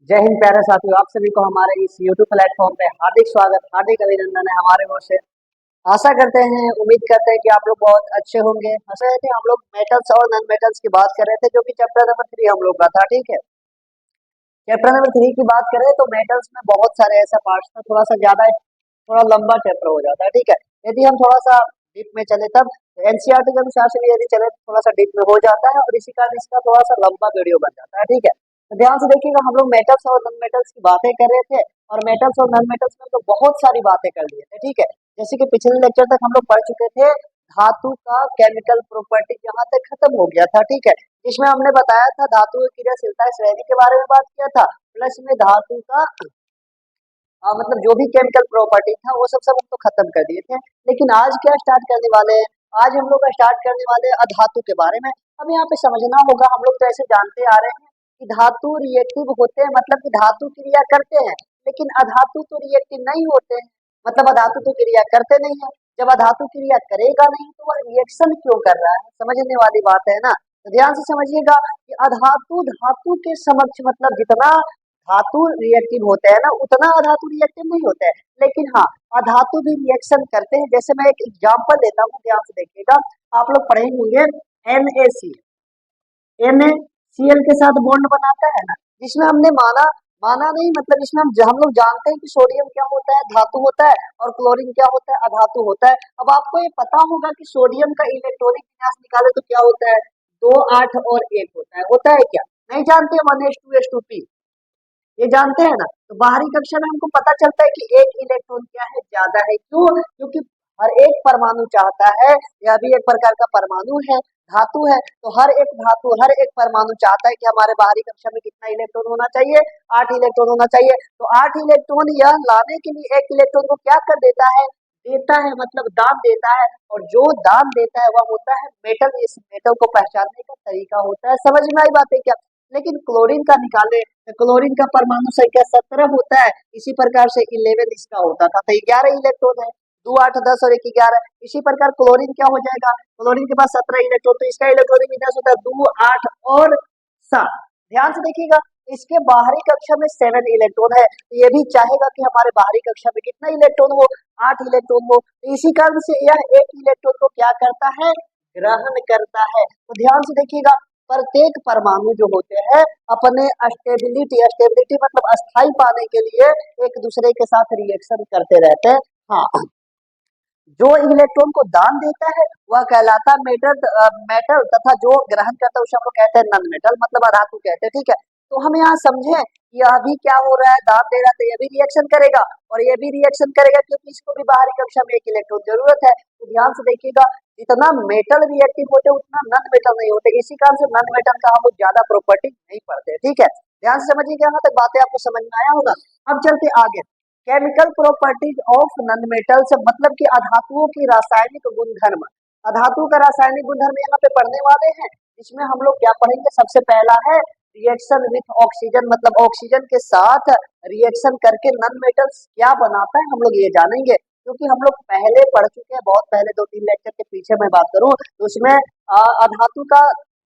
जय हिंद प्यारे साथियों, आप सभी को हमारे इस YouTube प्लेटफॉर्म पे हार्दिक स्वागत, हार्दिक अभिनंदन है हमारे ओर से। आशा करते हैं, उम्मीद करते हैं कि आप लोग बहुत अच्छे होंगे। हंस रहे थे हम लोग मेटल्स और नॉन मेटल्स की बात कर रहे थे, जो कि चैप्टर नंबर 3 हम लोग का था। ठीक है, चैप्टर नंबर 3 की बात करें तो मेटल्स में बहुत सारे ऐसा पार्ट्स था, थोड़ा सा ज्यादा थोड़ा लंबा चैप्टर हो जाता है। ठीक है, यदि हम थोड़ा सा डीप में चले तब एनसीईआरटी के अनुसार से भी यदि चले तो थोड़ा सा डीप में हो जाता है, और इसी कारण इसका थोड़ा सा लंबा वीडियो बन जाता है। ठीक है, तो ध्यान से देखिएगा, हम लोग मेटल्स और नॉन मेटल्स की बातें कर रहे थे, और मेटल्स और नॉन मेटल्स में तो बहुत सारी बातें कर लिए थे। ठीक है, जैसे कि पिछले लेक्चर तक हम लोग पढ़ चुके थे धातु का केमिकल प्रॉपर्टी, यहाँ तक खत्म हो गया था। ठीक है, इसमें हमने बताया था धातु की क्रियाशीलता श्रेणी के बारे में बात किया था, प्लस में धातु का मतलब जो भी केमिकल प्रॉपर्टी था वो सब सब हम तो खत्म कर दिए थे। लेकिन आज क्या स्टार्ट करने वाले हैं, आज हम लोग स्टार्ट करने वाले हैं अधातु के बारे में। अब यहाँ पे समझना होगा, हम लोग तो ऐसे जानते आ रहे हैं कि धातु रिएक्टिव होते हैं, मतलब कि धातु क्रिया करते हैं, लेकिन अधातु तो रिएक्टिव नहीं होते हैं। मतलब अधातु तो क्रिया करते नहीं है, जब अधातु क्रिया करेगा नहीं तो वह रिएक्शन क्यों कर रहा है, समझने वाली बात है ना। तो ध्यान से समझिएगा कि अधातु धातु के समक्ष, मतलब जितना धातु रिएक्टिव होते हैं ना उतना अधातु रिएक्टिव नहीं होते हैं। लेकिन हाँ, अधातु भी रिएक्शन करते हैं। जैसे मैं एक एग्जांपल देता हूँ, ध्यान से देखिएगा। आप लोग पढ़े होंगे NaCl, NaCl के साथ बॉन्ड बनाता है ना, जिसमें हमने माना माना नहीं, मतलब इसमें हम लोग जानते हैं कि सोडियम क्या होता है, धातु होता है, और क्लोरीन क्या होता है, अधातु होता है। अब आपको ये पता होगा कि सोडियम का इलेक्ट्रॉनिक विन्यास निकाले तो क्या होता है, 2 8 और 1 होता है क्या, नहीं जानते, 1s2s2p, ये जानते हैं ना। तो बाहरी कक्षा में हमको पता चलता है कि एक इलेक्ट्रॉन क्या है, ज्यादा है। क्यों? क्योंकि हर एक परमाणु चाहता है, यह भी एक प्रकार का परमाणु है, धातु है, तो हर एक धातु, हर एक परमाणु चाहता है कि हमारे बाहरी कक्षा में कितना इलेक्ट्रॉन होना चाहिए, 8 इलेक्ट्रॉन होना चाहिए। तो 8 इलेक्ट्रॉन यह लाने के लिए एक इलेक्ट्रॉन को क्या कर देता है, देता है, मतलब दान देता है, और जो दान देता है वह होता है मेटल। इस मेटल को पहचानने का तरीका होता है, समझ में आई बात है क्या। लेकिन क्लोरीन का निकाले तो क्लोरीन का परमाणु संख्या 17 होता है, इसी प्रकार से 11 इसका होता था, तो 11 इलेक्ट्रॉन है, 2 8 10 और 1 11। इसी प्रकार क्लोरीन क्या हो जाएगा, क्लोरीन के पास 17 इलेक्ट्रॉन, तो इसका इलेक्ट्रॉनिक विन्यास होता है 2 8 और 7। ध्यान से देखिएगा, इसके बाहरी कक्षा में 7 इलेक्ट्रॉन है, तो ये भी चाहेगा कि हमारे बाहरी कक्षा में कितना इलेक्ट्रॉन हो, 8 इलेक्ट्रॉन हो। तो इसी कारण से यह एक इलेक्ट्रॉन को क्या करता है, ग्रहण करता है। तो ध्यान से देखिएगा, प्रत्येक परमाणु जो होते हैं अपने स्टेबिलिटी स्टेबिलिटी मतलब अस्थाई पाने के लिए एक दूसरे के साथ रिएक्शन करते रहते हैं। हाँ, जो इलेक्ट्रॉन को दान देता है वह कहलाता है मेटल, तथा जो ग्रहण करता है उसे हम लोग कहते हैं नॉन मेटल, मतलब अधातु कहते हैं। ठीक है, तो हम यहाँ समझे यह भी क्या हो रहा है, दान दे रहा है, तो यह भी रिएक्शन करेगा और यह भी रिएक्शन करेगा, क्योंकि इसको भी बाहरी कक्षा में एक इलेक्ट्रॉन जरूरत है। तो ध्यान से देखिएगा, जितना मेटल रिएक्टिव होते उतना नॉन मेटल नहीं होते, इसी कारण से नॉन मेटल का हम लोग ज्यादा प्रॉपर्टी नहीं पढ़ते। ठीक है, ध्यान से समझिए, यहाँ तक बातें आपको समझ में आया होगा। अब चलते आगे, chemical properties of non metals, मतलब कि अधातुओं की रासायनिक गुणधर्म। अधातु का रासायनिक गुणधर्म यहाँ पे पढ़ने वाले हैं। इसमें हम लोग क्या पढ़ेंगे, सबसे पहला है रिएक्शन विथ ऑक्सीजन, मतलब ऑक्सीजन के साथ रिएक्शन करके नॉन मेटल्स क्या बनाता है हम लोग ये जानेंगे। क्योंकि हम लोग पहले पढ़ चुके हैं, बहुत पहले 2 3 लेक्चर के पीछे मैं बात करूं तो उसमें अधातु का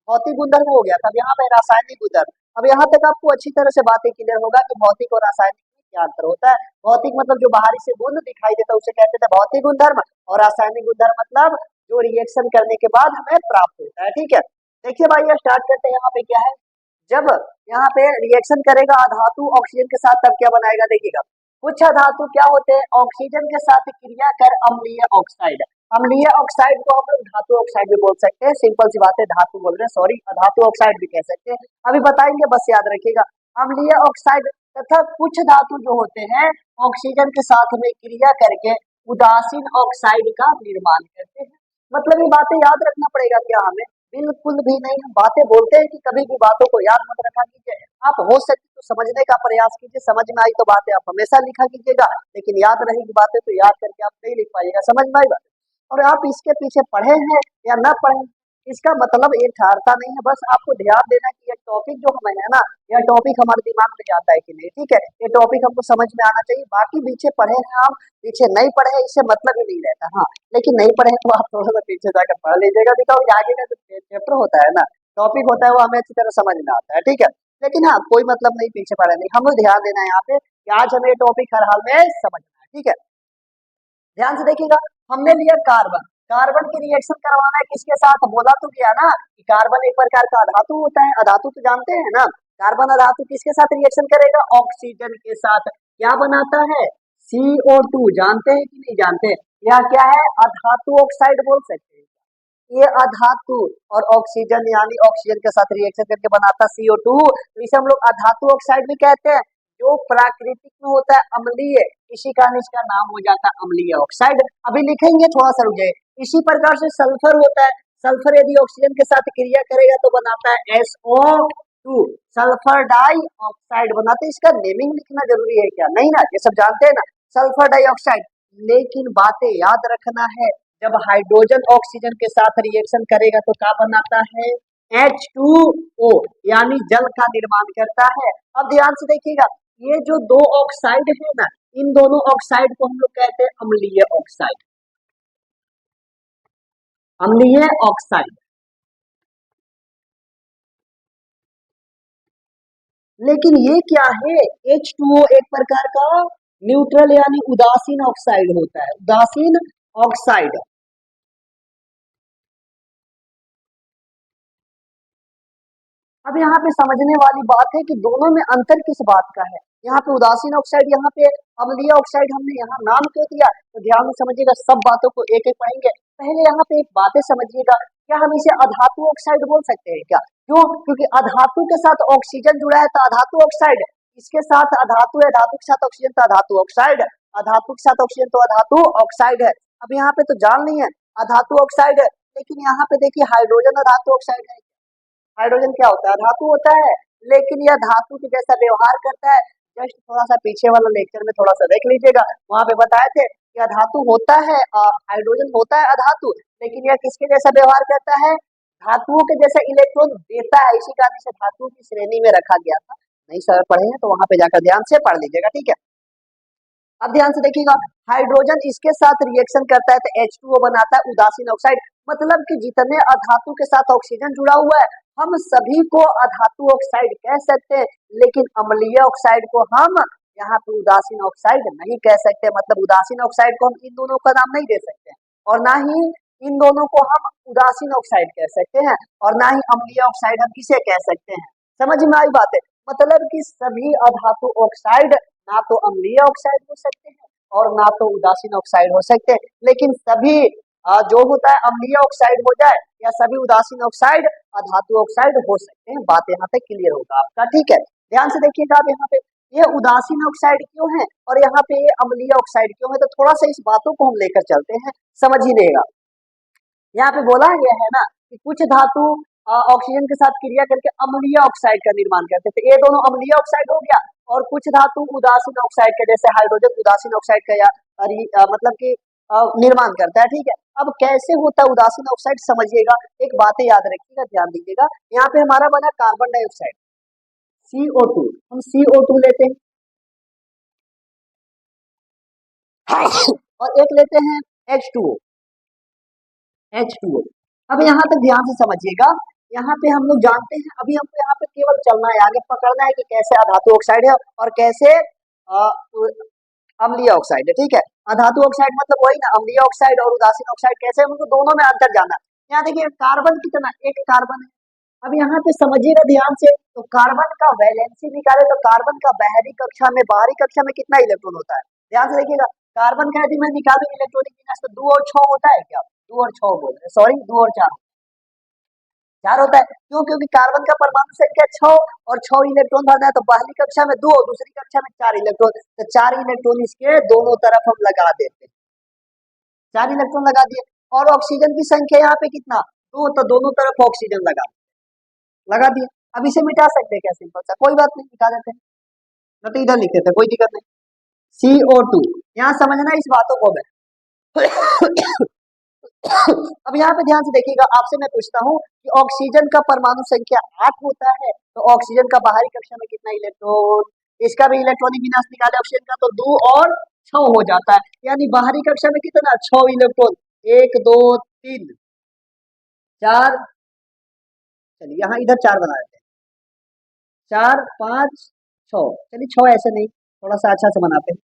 भौतिक गुणधर्म हो गया था, अब यहाँ पे रासायनिक गुणधर्म। अब यहाँ तक आपको अच्छी तरह से बातें क्लियर होगा कि भौतिक और रासायनिक में क्या अंतर होता है। भौतिक मतलब जो बाहरी से गुण दिखाई देता है उसे कहते थे भौतिक गुणधर्म, और रासायनिक गुणधर्म मतलब जो रिएक्शन करने के बाद हमें प्राप्त होता है। ठीक है, देखिए भाई, ये स्टार्ट करते हैं। यहाँ पे क्या है, जब यहाँ पे रिएक्शन करेगा अधातु ऑक्सीजन के साथ, तब क्या बनाएगा, देखिएगा। कुछ अधातु क्या होते हैं, ऑक्सीजन के साथ क्रिया कर अम्लीय ऑक्साइड। अम्लीय ऑक्साइड को हम लोग धातु ऑक्साइड भी बोल सकते हैं, सिंपल सी बात है, धातु बोल रहे हैं, सॉरी, धातु ऑक्साइड भी कह सकते हैं। अभी बताएंगे, बस याद रखिएगा, अम्लीय ऑक्साइड। तथा कुछ धातु जो होते हैं ऑक्सीजन के साथ में क्रिया करके उदासीन ऑक्साइड का निर्माण करते हैं। मतलब ये बातें याद रखना पड़ेगा क्या हमें, बिल्कुल भी नहीं। हम बातें बोलते हैं कि कभी भी बातों को याद मत रखा कीजिए, आप हो सके तो समझने का प्रयास कीजिए, समझ में आई तो बातें आप हमेशा लिखा कीजिएगा, लेकिन याद रहेगी बातें तो याद करके आप नहीं लिख पाइएगा, समझ में आई बात। और आप इसके पीछे पढ़े हैं या न पढ़े, इसका मतलब ये ठहरता नहीं है। बस आपको ध्यान देना कि ये टॉपिक जो हमें है ना, यह टॉपिक हमारे दिमाग में जाता है कि नहीं। ठीक है, ये टॉपिक हमको समझ में आना चाहिए। बाकी पीछे पढ़े हैं आप, पीछे नहीं पढ़े हैं, इससे मतलब ही नहीं रहता। हाँ, लेकिन नहीं पढ़े तो आप थोड़ा सा पीछे जाकर पढ़ लीजिएगा, दिखाओ आगे का जो चैप्टर होता है ना, टॉपिक होता है, वो हमें अच्छी तरह समझ में आता है। ठीक है, लेकिन हाँ कोई मतलब नहीं, पीछे पड़ा नहीं, हम लोग ध्यान देना है यहाँ पे कि आज हमें ये टॉपिक हर हाल में समझना है, ठीक है। ध्यान से देखिएगा, हमने लिया कार्बन, कार्बन की रिएक्शन करवाना है किसके साथ, बोला तो गया ना कि कार्बन एक प्रकार का अधातु होता है, अधातु तो जानते हैं ना। कार्बन अधातु किसके साथ रिएक्शन करेगा, ऑक्सीजन के साथ, क्या बनाता है, CO2, जानते हैं कि नहीं जानते, यह क्या है, अधातु ऑक्साइड बोल सकते हैं। ये अधातु और ऑक्सीजन यानी ऑक्सीजन के साथ रिएक्शन करके बनाता CO2, तो इसे हम लोग अधातु ऑक्साइड भी कहते हैं। जो प्राकृतिक में होता है अम्लीय, इसी कारण इसका नाम हो जाता है अम्लीय ऑक्साइड। अभी लिखेंगे, थोड़ा सा रुक जाए। इसी प्रकार से सल्फर होता है, सल्फर यदि ऑक्सीजन के साथ क्रिया करेगा तो बनाता है SO2, सल्फर डाई ऑक्साइड बनाते हैं। इसका नेमिंग लिखना जरूरी है क्या, नहीं ना, ये सब जानते हैं ना, सल्फर डाइऑक्साइड। लेकिन बातें याद रखना है, जब हाइड्रोजन ऑक्सीजन के साथ रिएक्शन करेगा तो क्या बनाता है, H2O, यानी जल का निर्माण करता है। अब ध्यान से देखिएगा, ये जो दो ऑक्साइड है ना, इन दोनों ऑक्साइड को हम लोग कहते हैं अम्लीय ऑक्साइड, अम्लीय ऑक्साइड। लेकिन ये क्या है, H2O एक प्रकार का न्यूट्रल यानी उदासीन ऑक्साइड होता है, उदासीन ऑक्साइड। अब यहाँ पे समझने वाली बात है कि दोनों में अंतर किस बात का है, यहाँ पे उदासीन ऑक्साइड, यहाँ पे अम्लीय ऑक्साइड, हमने यहाँ नाम क्यों दिया, तो ध्यान से समझिएगा, सब बातों को एक एक पढ़ेंगे। पहले यहाँ पे एक बातें समझिएगा, क्या हम इसे अधातु ऑक्साइड बोल सकते हैं क्या, क्यों, क्योंकि अधातु के साथ ऑक्सीजन जुड़ा है तो अधातु ऑक्साइड, इसके साथ अधातु है, धातु के साथ ऑक्सीजन तो अधातु ऑक्साइड, अधातु के साथ ऑक्सीजन तो अधातु ऑक्साइड है। अब यहाँ पे तो जान नहीं है अधातु ऑक्साइड है, लेकिन यहाँ पे देखिए हाइड्रोजन अधातु ऑक्साइड है, हाइड्रोजन क्या होता है, धातु होता है, लेकिन यह धातु के जैसा व्यवहार करता है। जस्ट थोड़ा सा पीछे वाला लेक्चर में थोड़ा सा देख लीजिएगा, वहां पे बताए थे कि अधातु होता है, हाइड्रोजन होता है अधातु, लेकिन यह किसके जैसा व्यवहार करता है, धातुओं के जैसा इलेक्ट्रॉन देता है, इसी कारण इसे धातु की श्रेणी में रखा गया था। नहीं सर पढ़े हैं तो वहां पे जाकर ध्यान से पढ़ लीजिएगा, ठीक है। अब ध्यान से देखिएगा, हाइड्रोजन इसके साथ रिएक्शन करता है तो H2O बनाता है उदासीन ऑक्साइड, मतलब कि जितने अधातु के साथ ऑक्सीजन जुड़ा हुआ है हम सभी को अधातु ऑक्साइड कह सकते हैं, लेकिन अम्लीय ऑक्साइड को हम यहाँ पे उदासीन ऑक्साइड नहीं कह सकते, मतलब उदासीन ऑक्साइड को हम इन दोनों का नाम नहीं दे सकते, और ना ही इन दोनों को हम उदासीन ऑक्साइड कह सकते हैं, और ना ही अम्लीय ऑक्साइड हम किसे कह सकते हैं। समझ में आई बात है, मतलब कि सभी अधातु ऑक्साइड ना तो अम्लीय ऑक्साइड हो सकते हैं और ना तो उदासीन ऑक्साइड हो सकते हैं, लेकिन सभी जो होता है अम्लीय ऑक्साइड हो जाए या सभी उदासीन ऑक्साइड अधातु ऑक्साइड हो सकते हैं। बात यहाँ पे क्लियर होगा आपका, ठीक है। ध्यान से देखिएगा, आप यहाँ पे ये उदासीन ऑक्साइड क्यों है और यहाँ पे ये अम्लीय ऑक्साइड क्यों है, तो थोड़ा सा इस बातों को हम लेकर चलते हैं, समझ ही लेगा। यहाँ पे बोला गया है ना कि कुछ धातु ऑक्सीजन के साथ क्रिया करके अम्लीय ऑक्साइड का निर्माण करते थे, ये दोनों अम्लीय ऑक्साइड हो गया, और कुछ धातु उदासीन ऑक्साइड का, जैसे हाइड्रोजन उदासीन ऑक्साइड का या मतलब कि निर्माण करता है, ठीक है। अब कैसे होता है उदासीन ऑक्साइड, समझिएगा, एक बातें याद रखिएगा, ध्यान दीजिएगा। यहाँ पे हमारा बना कार्बन डाइऑक्साइड CO2, हम CO2 लेते हैं और एक लेते हैं H2O, H2O। अब यहाँ तक ध्यान से समझिएगा, यहाँ पे हम लोग जानते हैं, अभी हमको यहाँ पे केवल चलना है, आगे पकड़ना है कि कैसे अधातु ऑक्साइड है और कैसे अम्लीय ऑक्साइड है, ठीक है। अधातु ऑक्साइड मतलब वही ना, अम्लीय ऑक्साइड और उदासीन ऑक्साइड कैसे, हमको दोनों में अंतर जानना है। यहाँ देखिए कार्बन कितना, एक कार्बन है। अब यहाँ पे समझिएगा ध्यान से, तो कार्बन का वैलेंसी निकाले तो कार्बन का बाहरी कक्षा में कितना इलेक्ट्रॉन होता है, ध्यान से देखिएगा। कार्बन का यदि मैं निकालू इलेक्ट्रॉनिक विन्यास तो 2 और 6 होता है क्या, 2 और 6 बोल रहे, सॉरी 2 और 4, 4 होता है, क्यों, क्योंकि कार्बन का परमाणु संख्या 6 और 6 इलेक्ट्रॉन भरना है, तो पहली कक्षा में 2 और दूसरी कक्षा में 4 इलेक्ट्रॉन, तो 4 इलेक्ट्रॉन इसके दोनों तरफ हम लगा देते हैं, 4 इलेक्ट्रॉन लगा दिए। और ऑक्सीजन की संख्या यहाँ पे कितना, 2, तो दोनों तरफ ऑक्सीजन लगा दिए। अब इसे मिटा सकते हैं क्या, सिंपल सा, कोई बात नहीं, मिटा देते हैं, न तो इधर लिखे थे, कोई दिक्कत नहीं। CO2, यहाँ समझना इस बातों को मैं अब यहाँ पे ध्यान से देखिएगा, आपसे मैं पूछता हूँ कि ऑक्सीजन का परमाणु संख्या 8 होता है, तो ऑक्सीजन का बाहरी कक्षा में कितना इलेक्ट्रॉन, इसका भी इलेक्ट्रॉनिक विन्यास निकाले ऑक्सीजन का तो 2 और 6 हो जाता है, यानी बाहरी कक्षा में कितना, 6 इलेक्ट्रॉन, 1 2 3 4, चलिए यहाँ इधर 4 बना देते हैं, 4 5 6, चलिए 6 ऐसे नहीं, थोड़ा सा अच्छा से बनाते हैं,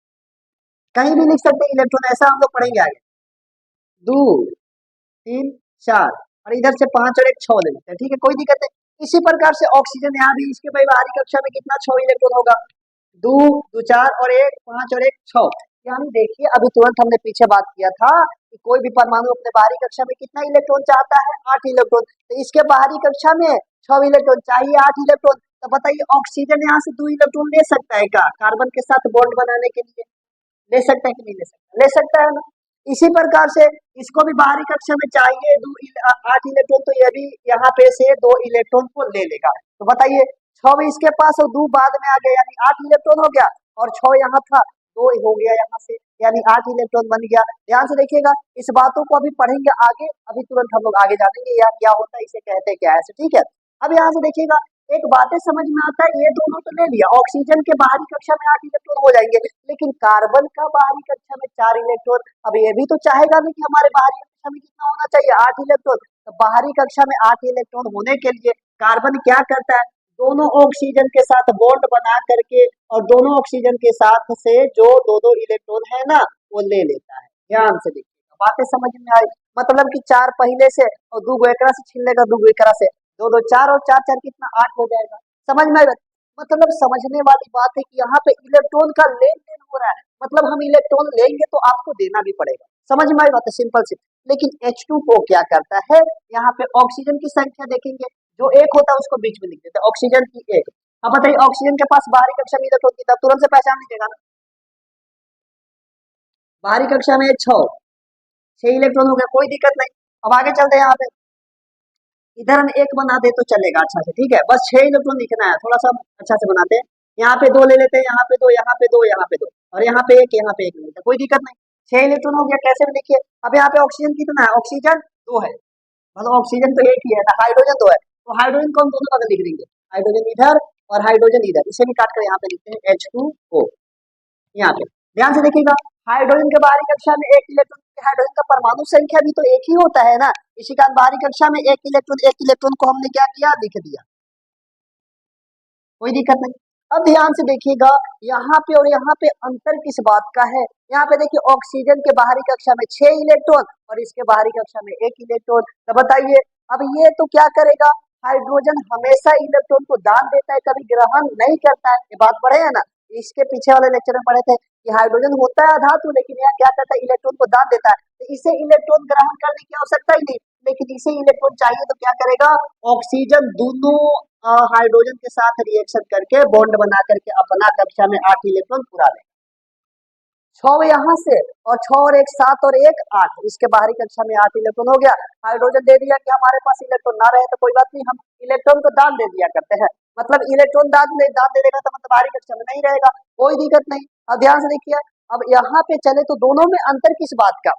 कहीं भी लिख सकते हैं इलेक्ट्रॉन, ऐसा हम लोग पढ़ेंगे आगे। 2 3 4 और इधर से 5 और एक 6 ले लेते हैं, ठीक है, कोई दिक्कत नहीं। इसी प्रकार से ऑक्सीजन यहाँ भी इसके व्यवहारिक कक्षा में कितना 6 इलेक्ट्रॉन होगा, 2 2 4 और एक 5 और एक 6। यानी देखिए अभी तुरंत हमने पीछे बात किया था कि कोई भी परमाणु अपने बाहरी कक्षा में कितना इलेक्ट्रॉन चाहता है, 8 इलेक्ट्रॉन, तो इसके बाहरी कक्षा में 6 इलेक्ट्रॉन चाहिए, 8 इलेक्ट्रॉन। तो बताइए ऑक्सीजन यहाँ से 2 इलेक्ट्रॉन ले सकता है क्या कार्बन के साथ बॉन्ड बनाने के लिए? ले सकता है कि नहीं ले सकता? ले सकता है ना। इसी प्रकार से इसको भी बाहरी कक्षा में चाहिए 8 इलेक्ट्रॉन, तो ये भी यहाँ पे से 2 इलेक्ट्रॉन को ले लेगा। तो बताइए 6 भी इसके पास और 2 बाद में आ गया, यानी 8 इलेक्ट्रॉन हो गया, और 6 यहाँ था, 2 हो गया यहाँ से, यानी 8 इलेक्ट्रॉन बन गया। ध्यान से देखिएगा, इस बातों को अभी पढ़ेंगे आगे, अभी तुरंत हम लोग आगे जानेंगे या क्या होता है, इसे कहते क्या है, ठीक है। अब यहाँ से देखिएगा, एक बातें समझ में आता है, ये दोनों तो ले लिया, ऑक्सीजन के बाहरी कक्षा में 8 इलेक्ट्रॉन हो जाएंगे, लेकिन कार्बन का बाहरी कक्षा में 4 इलेक्ट्रॉन। अब ये भी तो चाहेगा नहीं कि हमारे बाहरी कक्षा में कितना होना चाहिए, 8 इलेक्ट्रॉन। तो बाहरी कक्षा में 8 इलेक्ट्रॉन होने के लिए कार्बन क्या करता है, दोनों ऑक्सीजन के साथ बॉन्ड बना करके और दोनों ऑक्सीजन के साथ से जो दो दो इलेक्ट्रॉन है ना, वो ले लेता है। ध्यान से देखिएगा, बातें समझ में आई, मतलब कि 4 पहले से और 2 एकरा से छीन लेगा, 2 एकरा से, 2 2 4 और 4 4 कितना 8 हो जाएगा। समझ में आएगा? मतलब समझने वाली बात है कि यहाँ पे इलेक्ट्रॉन का लेन देन हो रहा है, मतलब हम इलेक्ट्रॉन लेंगे तो आपको देना भी पड़ेगा। समझ में आई बात है, सिंपल सी। लेकिन H2O क्या करता है, यहाँ पे ऑक्सीजन की संख्या देखेंगे, जो एक होता है उसको बीच में लिख देते हैं, ऑक्सीजन की एक। अब बताइए ऑक्सीजन के पास बाहरी कक्षा में इलेक्ट्रॉन कितना, तुरंत से पहचान लीजिएगा ना, बाहरी कक्षा में 6 इलेक्ट्रॉन हो गया, कोई दिक्कत नहीं। अब आगे चलते हैं, यहाँ पे इधर हम एक बना दे तो चलेगा अच्छा से, ठीक है, बस 6 इलेक्ट्रॉन लिखना है, थोड़ा सा अच्छा से बनाते हैं। यहाँ पे 2 ले लेते हैं, यहाँ पे 2, यहाँ पे 2, यहाँ पे 2, और यहाँ पे एक, यहाँ पे एक ले लेते हैं, कोई दिक्कत नहीं। 6 इलेक्ट्रॉन हो गया, कैसे भी लिखिए। अब यहाँ पे ऑक्सीजन कितना है, ऑक्सीजन 2 है, मतलब ऑक्सीजन तो एक ही है ना, हाइड्रोजन 2 है, तो हाइड्रोजन को हम दोनों बगल लिख देंगे, हाइड्रोजन इधर और हाइड्रोजन इधर, इसे भी काट कर यहाँ पे लिखते हैं H2O। यहाँ पे ध्यान से देखिएगा, हाइड्रोजन के बाहरी कक्षा में एक इलेक्ट्रॉन, हाइड्रोजन का परमाणु संख्या भी तो एक ही होता है ना, इसी कारण बाहरी कक्षा में एक इलेक्ट्रॉन को हमने क्या किया, लिख दिया, कोई दिक्कत नहीं। अब ध्यान से देखिएगा, यहाँ पे और यहाँ पे अंतर किस बात का है। यहाँ पे देखिए ऑक्सीजन के बाहरी कक्षा में 6 इलेक्ट्रॉन और इसके बाहरी कक्षा में 1 इलेक्ट्रॉन। तो बताइए अब ये तो क्या करेगा, हाइड्रोजन हमेशा इलेक्ट्रॉन को दान देता है, कभी ग्रहण नहीं करता है, ये बात पढ़े है ना, इसके पीछे वाले लेक्चर में पढ़े थे कि हाइड्रोजन होता है अधातु, लेकिन यह क्या करता है, इलेक्ट्रॉन को दान देता है, तो इसे इलेक्ट्रॉन ग्रहण करने की आवश्यकता ही नहीं, लेकिन इसे इलेक्ट्रॉन चाहिए तो क्या करेगा, ऑक्सीजन दोनों हाइड्रोजन के साथ रिएक्शन करके बॉन्ड बना करके अपना कक्षा में 8 इलेक्ट्रॉन पूरा ले, 6 यहाँ से और 6 और 1 7 और 1 8, इसके बाहरी कक्षा में 8 इलेक्ट्रॉन हो गया। हाइड्रोजन दे दिया कि हमारे पास इलेक्ट्रॉन ना रहे तो कोई बात नहीं, हम इलेक्ट्रॉन को दान दे दिया करते हैं, मतलब इलेक्ट्रॉन दान दे देगा तो मतलब बाहरी कक्षा में नहीं रहेगा, कोई दिक्कत नहीं। अब ध्यान से देखिए, अब यहाँ पे चले तो दोनों में अंतर किस बात का,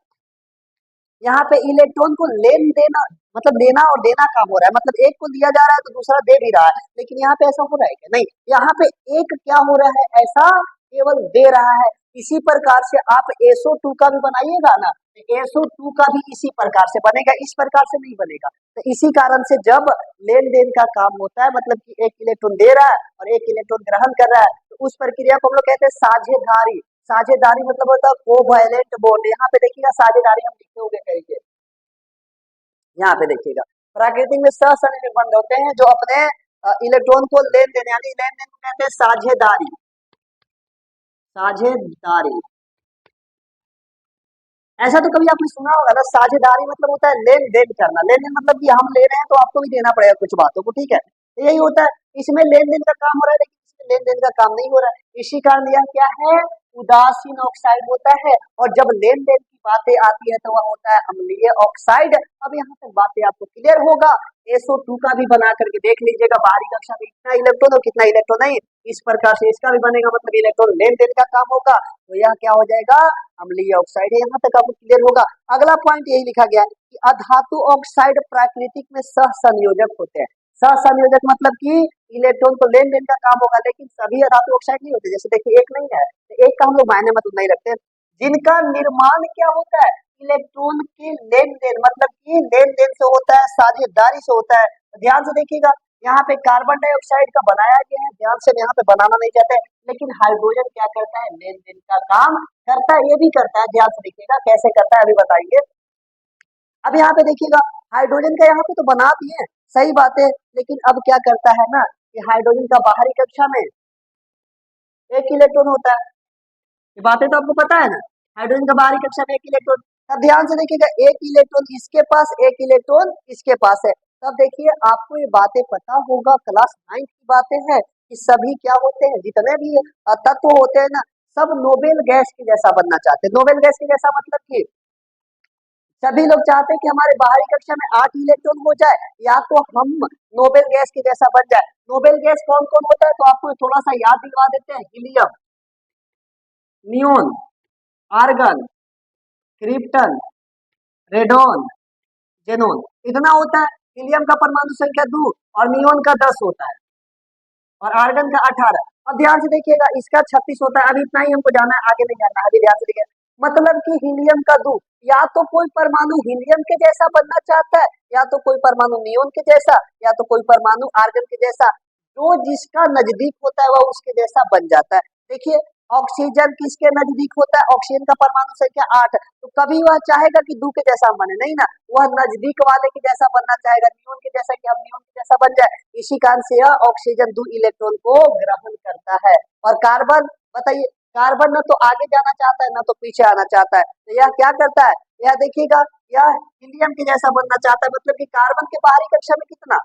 यहाँ पे इलेक्ट्रॉन को लेन देना, मतलब लेना और देना काम हो रहा है, मतलब एक को दिया जा रहा है तो दूसरा दे भी रहा है, लेकिन यहाँ पे ऐसा हो रहा है क्या, नहीं, यहाँ पे एक क्या हो रहा है, ऐसा केवल दे रहा है। इसी प्रकार से आप SO2 का भी बनाइएगा ना, SO2 का भी इसी प्रकार से बनेगा, इस प्रकार से नहीं बनेगा। तो इसी कारण से जब लेन देन का काम होता है, मतलब कि एक इलेक्ट्रॉन दे रहा है और एक इलेक्ट्रॉन ग्रहण कर रहा है, तो उस प्रक्रिया को हम लोग कहते हैं साझेदारी। साझेदारी मतलब होता है कोवैलेंट बॉन्ड। यहाँ पे देखिएगा साझेदारी हम लिखे हुए कहेंगे, यहाँ पे देखिएगा प्राकृतिक में सहसंयोजक बंध होते हैं जो अपने इलेक्ट्रॉन को लेन देन, यानी लेन देन को कहते हैं साझेदारी। साझेदारी ऐसा तो कभी आपने सुना होगा ना, साझेदारी मतलब होता है लेन देन करना, लेन देन मतलब कि हम ले रहे हैं तो आपको भी देना पड़ेगा कुछ बातों को, ठीक है, तो यही होता है। इसमें लेन देन का काम हो रहा है, लेकिन इसमें लेन देन का काम नहीं हो रहा है, इसी कारण यह क्या है, उदासीन ऑक्साइड होता है। और जब लेन देन की बातें आती है तो वह होता है अम्लीय ऑक्साइड। अब यहाँ तक बातें आपको क्लियर होगा। SO2 का भी बना करके देख लीजिएगा, बाहरी कक्षा में कितना इलेक्ट्रॉन और कितना इलेक्ट्रॉन नहीं, इस प्रकार से इसका भी बनेगा, मतलब इलेक्ट्रॉन लेन देन का काम होगा, तो यह क्या हो जाएगा, अम्लीय ऑक्साइड है। यहाँ तक आपको क्लियर होगा। अगला पॉइंट यही लिखा गया है कि अधातु ऑक्साइड प्राकृतिक में सहसंयोजक होते हैं। सहसंयोजक मतलब कि इलेक्ट्रॉन को लेन देन का काम होगा, लेकिन सभी अधातु ऑक्साइड नहीं होते, जैसे देखिए एक नहीं है, तो एक का हम लोग मायने मतलब नहीं रखते, जिनका निर्माण क्या होता है, इलेक्ट्रॉन के लेन देन, मतलब कि लेन देन से होता है, साझेदारी से होता है। ध्यान से देखिएगा, यहाँ पे कार्बन डाइऑक्साइड का बनाया गया है, ध्यान से यहाँ पे बनाना नहीं चाहते, लेकिन हाइड्रोजन क्या करता है, लेन देन का काम करता है, ये भी करता है, ध्यान से देखिएगा कैसे करता है अभी बताएंगे। अब यहाँ पे देखिएगा हाइड्रोजन का यहाँ पे तो बना दिए, सही बात है, लेकिन अब क्या करता है ना कि हाइड्रोजन का बाहरी कक्षा में एक इलेक्ट्रॉन होता है, ये बातें तो आपको पता है ना, हाइड्रोजन का बाहरी कक्षा में एक इलेक्ट्रॉन। तब ध्यान से देखिएगा एक इलेक्ट्रॉन इसके पास, एक इलेक्ट्रॉन इसके पास है। तब देखिए आपको ये बातें पता होगा, क्लास 9 की बातें हैं कि सभी क्या होते हैं, जितने भी तत्व होते हैं ना, सब नोबेल गैस के जैसा बनना चाहते हैं। नोबेल गैस के जैसा मतलब कि सभी लोग चाहते हैं कि हमारे बाहरी कक्षा में 8 इलेक्ट्रॉन हो जाए, या तो हम नोबेल गैस के जैसा बन जाए। नोबेल गैस कौन कौन होता है, तो आपको थोड़ा सा याद दिलवा देते हैं। Helium, neon, argon, krypton, radon, xenon, इतना होता है। हीलियम का परमाणु संख्या 2 और नियोन का 10 होता है और आर्गन का 18। अब ध्यान से देखिएगा इसका 36 होता है। अभी इतना ही हमको जाना है, आगे नहीं जाना है, अभी ध्यान से देखिए। मतलब कि हीलियम का 2, या तो कोई परमाणु हीलियम के जैसा बनना चाहता है, या तो कोई परमाणु नियोन के जैसा, या तो कोई परमाणु आर्गन के जैसा। जो जिसका नजदीक होता है वह उसके जैसा बन जाता है। देखिए ऑक्सीजन किसके नजदीक होता है, ऑक्सीजन का परमाणु संख्या 8, तो कभी वह चाहेगा कि 2 के जैसा बने, नहीं ना, वह नजदीक वाले के जैसा बनना चाहेगा, नियोन के जैसा, कि हम नियोन के जैसा बन जाए। इसी कारण से यह ऑक्सीजन 2 इलेक्ट्रॉन को ग्रहण करता है। और कार्बन, बताइए, कार्बन न तो आगे जाना चाहता है, न तो पीछे आना चाहता है, तो यह क्या करता है, यह देखिएगा यह हीलियम के जैसा बनना चाहता है। मतलब कि कार्बन के बाहरी कक्षा में कितना,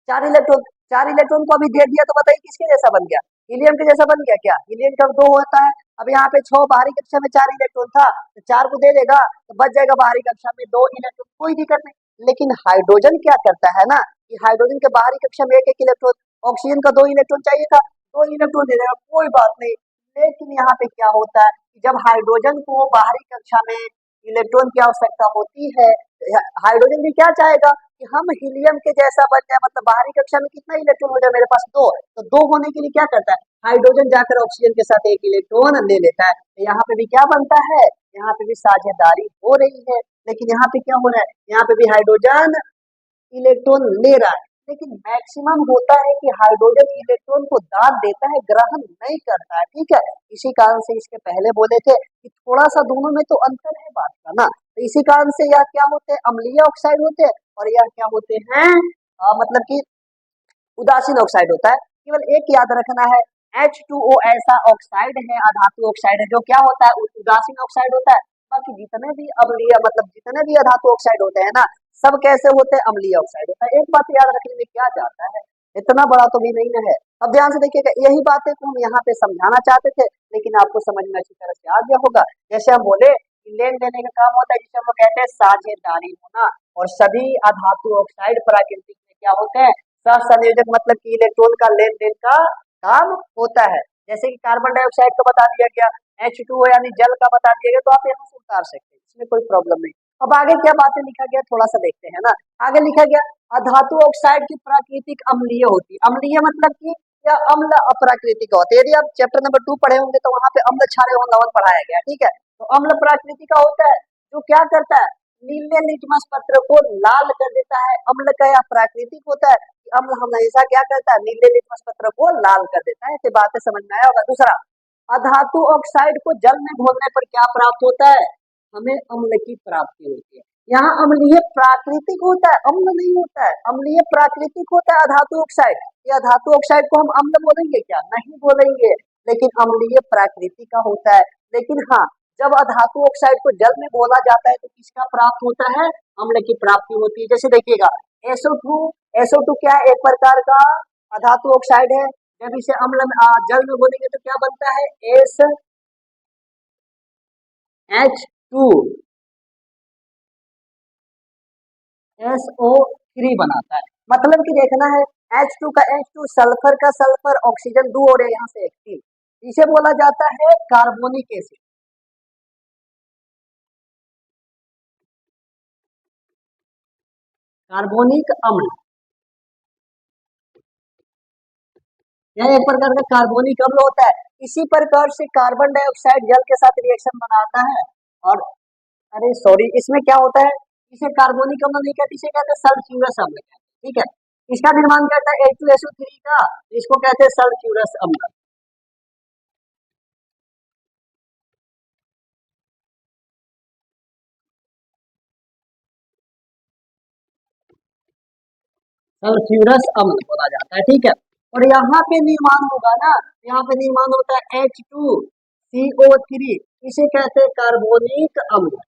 4 इलेक्ट्रॉन, 4 इलेक्ट्रॉन को अभी दे दिया, तो बताइए किसके जैसा बन गया, हीलियम के जैसा बन गया क्या। हीलियम का 2 होता है, अब यहाँ पे 6 बाहरी कक्षा में 4 इलेक्ट्रॉन था, तो 4 को दे देगा तो बच जाएगा बाहरी कक्षा में 2 इलेक्ट्रॉन, कोई दिक्कत नहीं। लेकिन हाइड्रोजन क्या करता है ना कि हाइड्रोजन के बाहरी कक्षा में एक एक इलेक्ट्रॉन, ऑक्सीजन का 2 इलेक्ट्रॉन चाहिए था, 2 इलेक्ट्रॉन दे देगा, कोई बात नहीं। लेकिन यहाँ पे क्या होता है कि जब हाइड्रोजन को बाहरी कक्षा में इलेक्ट्रॉन की आवश्यकता होती है, हाइड्रोजन भी क्या चाहेगा कि हम हीलियम के जैसा बन जाए, मतलब बाहरी कक्षा में कितना इलेक्ट्रॉन हो जाए, मेरे पास 2, तो 2 होने के लिए क्या करता है, हाइड्रोजन जाकर ऑक्सीजन के साथ एक इलेक्ट्रॉन ले लेता है। तो यहाँ पे भी क्या बनता है, यहाँ पे भी साझेदारी हो रही है। लेकिन यहाँ पे क्या हो रहा है, यहाँ पे भी हाइड्रोजन इलेक्ट्रॉन ले रहा है, लेकिन मैक्सिमम होता है कि हाइड्रोजन इलेक्ट्रॉन को दान देता है, ग्रहण नहीं करता है, ठीक है। इसी कारण से इसके पहले बोले थे कि थोड़ा सा दोनों में तो अंतर है बात का ना, तो इसी कारण से यह क्या होते हैं, अम्लीय ऑक्साइड होते हैं, और यह क्या होते हैं, मतलब कि उदासीन ऑक्साइड होता है। केवल एक याद रखना है, H2O ऐसा ऑक्साइड है, अधातु ऑक्साइड है, जो क्या होता है, उदासीन ऑक्साइड होता है। बाकी जितने भी अम्लीय, मतलब जितने भी अधातु ऑक्साइड होते हैं ना, सब कैसे होते हैं, अम्लीय ऑक्साइड होता है। एक बात याद रखने में क्या जाता है, इतना बड़ा तो भी नहीं है। अब ध्यान से देखिएगा, यही बातें को हम यहाँ पे समझाना चाहते थे, लेकिन आपको समझ में अच्छी तरह से आ गया होगा। जैसे हम बोले लेन देने का काम होता है, जिसे हम लोग कहते हैं साझेदारी होना, और सभी अधातु ऑक्साइड प्राकृतिक में क्या होते हैं, सहसंयोजक, मतलब कि इलेक्ट्रॉन का लेन देन का काम होता है। जैसे कि कार्बन डाइऑक्साइड का बता दिया गया, H2O यानी जल का बता दिया गया, तो आप यहाँ से उतार सकते हैं, इसमें कोई प्रॉब्लम नहीं। अब आगे क्या बातें लिखा गया थोड़ा सा देखते हैं ना। आगे लिखा गया अधातु ऑक्साइड की प्राकृतिक अम्लीय होती है। अम्लीय मतलब कि या अम्ल अप्राकृतिक होते हैं। यदि आप चैप्टर नंबर 2 पढ़े होंगे तो वहां पे अम्ल क्षार एवं लवण पढ़ाया गया, ठीक है। तो अम्ल प्राकृतिक का होता है, जो क्या करता है, नीले लिटमस पत्र को लाल कर देता है। अम्ल का यह प्राकृतिक होता है, अम्ल हमेशा क्या करता है, नीले लिटमस पत्र को लाल कर देता है। ऐसे बातें समझ में आया होगा। दूसरा, अधातु ऑक्साइड को जल में घोलने पर क्या प्राप्त होता है, हमें अम्ल की प्राप्ति होती है। यहाँ अम्लीय प्राकृतिक होता है, अम्ल नहीं होता है, अम्लीय प्राकृतिक होता है अधातु ऑक्साइड। ये अधातु ऑक्साइड को हम अम्ल बोलेंगे क्या, नहीं बोलेंगे, लेकिन अम्लीय प्राकृतिक का होता है। लेकिन हाँ, जब अधातु ऑक्साइड को जल में घोला जाता है तो किसका प्राप्त होता है, अम्ल की प्राप्ति होती है। जैसे देखिएगा SO2, SO2 क्या है, एक प्रकार का अधातु ऑक्साइड है। जब इसे अम्ल में जल में घोलेंगे तो क्या बनता है, SH2 SO3 बनाता है। मतलब कि देखना है, H2 का H2, सल्फर का सल्फर, ऑक्सीजन 2 और यहाँ से 3, इसे बोला जाता है कार्बोनिक एसिड। कार्बोनिक अम्ल, यह एक प्रकार का कार्बोनिक अम्ल होता है। इसी प्रकार से कार्बन डाइऑक्साइड जल के साथ रिएक्शन बनाता है, और अरे सॉरी, इसमें क्या होता है, इसे कार्बोनिक अम्ल नहीं कहते, इसे कहते हैं सल्फ्यूरस अम्ल कहते हैं, ठीक है। इसका निर्माण करता है H2SO3 का, इसको कहते हैं सल्फ्यूरस अम्ल। सल्फ्यूरस अम्ल बोला जाता है, ठीक है। और यहाँ पे निर्माण होगा ना, यहाँ पे निर्माण होता है H2CO3, इसे कहते हैं कार्बोनिक अम्ल।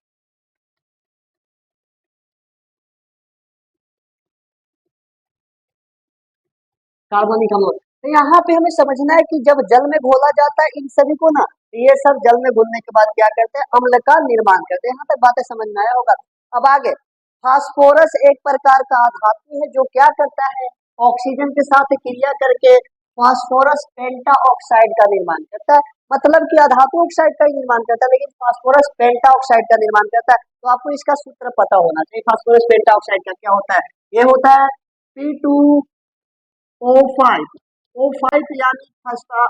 कार्बोनिक अम्ल। तो यहाँ पे हमें समझना है कि जब जल में घोला जाता है इन सभी को ना, तो ये सब जल में घुलने के बाद क्या करते हैं, अम्ल का निर्माण करते हैं। यहाँ तक बातें समझ में आया होगा। अब आगे, फास्फोरस एक प्रकार का धातु है जो क्या करता है, ऑक्सीजन के साथ क्रिया करके फास्फोरस पेंटा ऑक्साइड का निर्माण करता है। मतलब कि अधातु ऑक्साइड का ही निर्माण करता है, लेकिन फास्फोरस पेंटा ऑक्साइड का निर्माण करता है। तो आपको इसका सूत्र पता होना चाहिए, फास्फोरस पेंटा ऑक्साइड का क्या होता है। ये होता है P2O5। O5 यानी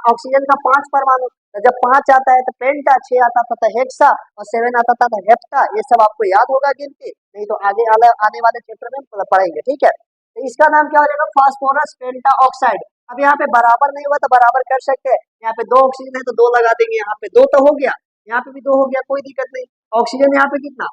ऑक्सीजन का 5 परमाणु। तो जब 5 आता है तो पेंटा, 6 आता था तो हेक्सा, और 7 आता था तो हेप्टा। ये सब आपको याद होगा गिनती, नहीं तो आगे आने वाले चैप्टर में पढ़ेंगे, ठीक है। तो इसका नाम क्या हो जाएगा, फास्फोरस पेंटा ऑक्साइड। अब यहाँ पे बराबर नहीं हुआ तो बराबर कर सकते हैं, यहाँ पे 2 ऑक्सीजन है तो 2 लगा देंगे, यहाँ पे 2 तो हो गया, यहाँ पे भी 2 हो गया, कोई दिक्कत नहीं। ऑक्सीजन यहाँ पे कितना,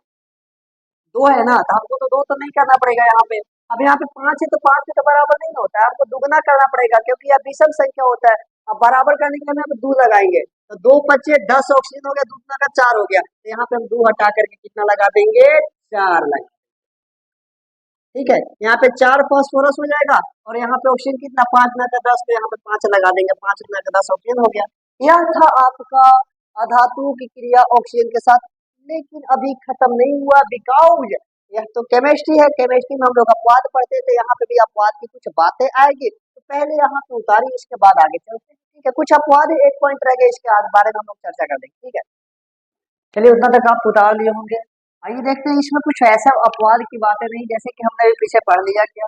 2 है ना, तो हमको तो 2 तो नहीं करना पड़ेगा यहाँ पे। अब यहाँ पे 5 है तो 5 से तो बराबर नहीं होता है, हमको दुगना करना पड़ेगा, क्योंकि यह विषम संख्या होता है। अब बराबर करने के लिए हम यहाँ पे 2 लगाएंगे, तो 2 पचे 10 ऑक्सीजन हो गया, दूसरा का 4 हो गया, तो यहाँ पे हम 2 हटा करके कितना लगा देंगे, 4 लगा। ठीक है, यहाँ पे 4 फास्फोरस हो जाएगा, और यहाँ पे ऑक्सीजन कितना, 5 ना का 10, तो यहाँ पे 5 लगा देंगे, 5 ना का 10 ऑक्सीजन हो गया। यह था आपका अधातु की क्रिया ऑक्सीजन के साथ। लेकिन अभी खत्म नहीं हुआ, बिकॉज यह तो केमिस्ट्री है, केमिस्ट्री में हम लोग अपवाद पढ़ते थे, यहाँ पे भी अपवाद की कुछ बातें आएगी, तो पहले यहाँ पे उतारी, इसके बाद आगे चलते हैं, ठीक है। कुछ अपवाद है, एक पॉइंट रह गया, इसके बारे में हम लोग चर्चा कर देंगे, ठीक है। चलिए उतना तक आप उतार लिए होंगे। आइए देखते हैं, इसमें कुछ ऐसा अपवाद की बातें नहीं, जैसे कि हमने अभी पीछे पढ़ लिया क्या,